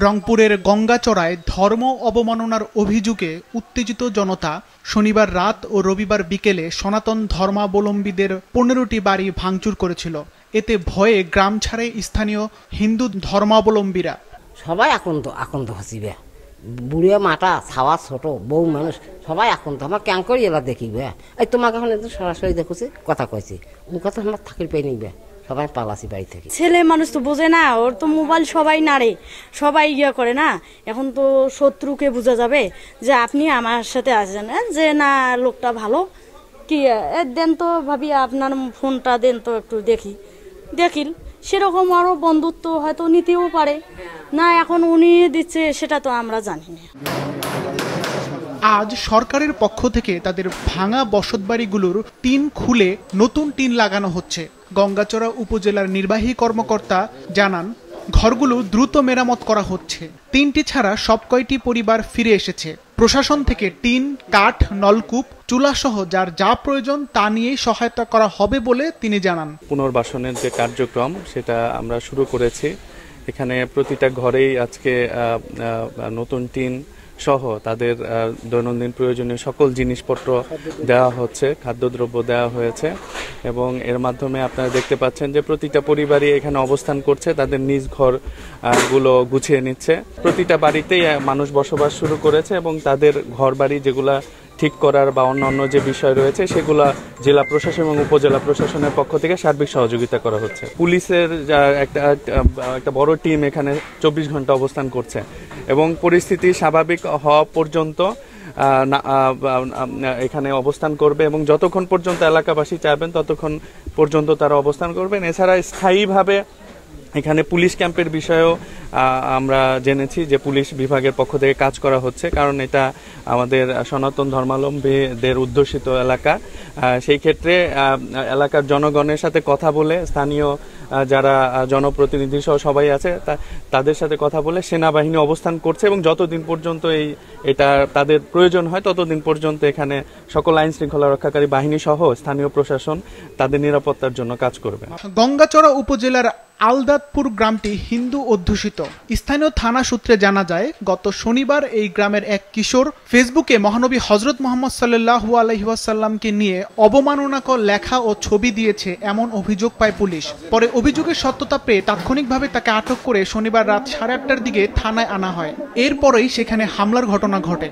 রংপুরের গঙ্গাচড়ায় ধর্ম অবমাননার অভিযোগে উত্তেজিত জনতা শনিবার রাত ও রবিবার বিকেলে সনাতন ধর্মাবলম্বীদের 15টি বাড়ি ভাঙচুর করেছিল। এতে ভয়ে গ্রাম ছাড়ে স্থানীয় হিন্দু ধর্মাবলম্বীরা। সবাই আকন্ত হসিবে, বুড়িয়া মাটা ছাওয়া ছোট বউ মানুষ সবাই আকন্ত। আমার ক্যাং করি এলা দেখিবে, এই তোমাকে এখন সরাসরি দেখছি কথা কয়েছি, ও কথা আমার থাকি পেয়ে নিবে। সবাই পালাসি বাড়ি থেকে। ছেলে মানুষ তো বোঝে না, ওর তো মোবাইল সবাই নাড়ে, সবাই ইয়ে করে না। এখন তো শত্রুকে বোঝা যাবে যে আপনি আমার সাথে আসছেন, যে না লোকটা ভালো কি দেন তো ভাবি আপনার ফোনটা দেন তো একটু দেখিল সেরকম আরো বন্ধুত্ব হয়তো নিতেও পারে না। এখন উনি দিচ্ছে সেটা তো আমরা জানি না। আজ সরকারের পক্ষ থেকে তাদের ভাঙা বসতবাড়িগুলোর টিন খুলে নতুন টিন লাগানো হচ্ছে। গঙ্গাচড়া উপজেলার নির্বাহী কর্মকর্তা জানান, ঘরগুলো দ্রুত মেরামত করা হচ্ছে। 3টি ছাড়া সব কয়টি পরিবার ফিরে এসেছে। প্রশাসন থেকে টিন, কাঠ, নলকূপ, চুলাসহ যার যা প্রয়োজন তা নিয়েই সহায়তা করা হবে বলে তিনি জানান। পুনর্বাসনের যে কার্যক্রম সেটা আমরা শুরু করেছি। এখানে প্রতিটা ঘরেই আজকে নতুন টিন সহ তাদের দৈনন্দিন প্রয়োজনীয় সকল জিনিসপত্র দেওয়া হচ্ছে, খাদ্যদ্রব্য দেওয়া হয়েছে এবং এর মাধ্যমে আপনারা দেখতে পাচ্ছেন যে প্রতিটা পরিবারই এখানে অবস্থান করছে, তাদের নিজ ঘর গুলো গুছিয়ে নিচ্ছে। প্রতিটা বাড়িতেই মানুষ বসবাস শুরু করেছে এবং তাদের ঘর বাড়ি যেগুলা ঠিক করার বা অন্যান্য যে বিষয় রয়েছে সেগুলা জেলা প্রশাসন এবং উপজেলা প্রশাসনের পক্ষ থেকে সার্বিক সহযোগিতা করা হচ্ছে। পুলিশের একটা বড় টিম এখানে 24 ঘন্টা অবস্থান করছে এবং পরিস্থিতি স্বাভাবিক হওয়া পর্যন্ত এখানে অবস্থান করবে এবং যতক্ষণ পর্যন্ত এলাকাবাসী চাইবেন ততক্ষণ পর্যন্ত তারা অবস্থান করবেন। এছাড়া স্থায়ীভাবে এখানে পুলিশ ক্যাম্পের বিষয়েও আমরা জেনেছি যে পুলিশ বিভাগের পক্ষ থেকে কাজ করা হচ্ছে, কারণ এটা আমাদের সনাতন ধর্মাবলম্বীদের অধ্যুষিত এলাকা। সেই ক্ষেত্রে এলাকার জনগণের সাথে কথা বলে, স্থানীয় যারা জনপ্রতিনিধি সহ সবাই আছে তাদের সাথে কথা বলে সেনাবাহিনী অবস্থান করছে এবং যতদিন পর্যন্ত এটা তাদের প্রয়োজন হয় ততদিন পর্যন্ত এখানে সকল আইন শৃঙ্খলা রক্ষাকারী বাহিনী সহ স্থানীয় প্রশাসন তাদের নিরাপত্তার জন্য কাজ করবে। গঙ্গাচড়া উপজেলার আলদাতপুর গ্রামটি হিন্দু অধ্যুষিত। স্থানীয় থানা সূত্রে জানা যায়, গত শনিবার এই গ্রামের এক কিশোর ফেসবুকে মহানবী হযরত মুহাম্মদ সাল্লাল্লাহু আলাইহি ওয়াসাল্লামকে নিয়ে অবমাননাকর লেখা ও ছবি দিয়েছে এমন অভিযোগ পায় পুলিশ। পরে অভিযোগের সত্যতা পেয়ে তাৎক্ষণিকভাবে তাকে আটক করে শনিবার রাত 8:30টার দিকে থানায় আনা হয়। এরপরেই সেখানে হামলার ঘটনা ঘটে।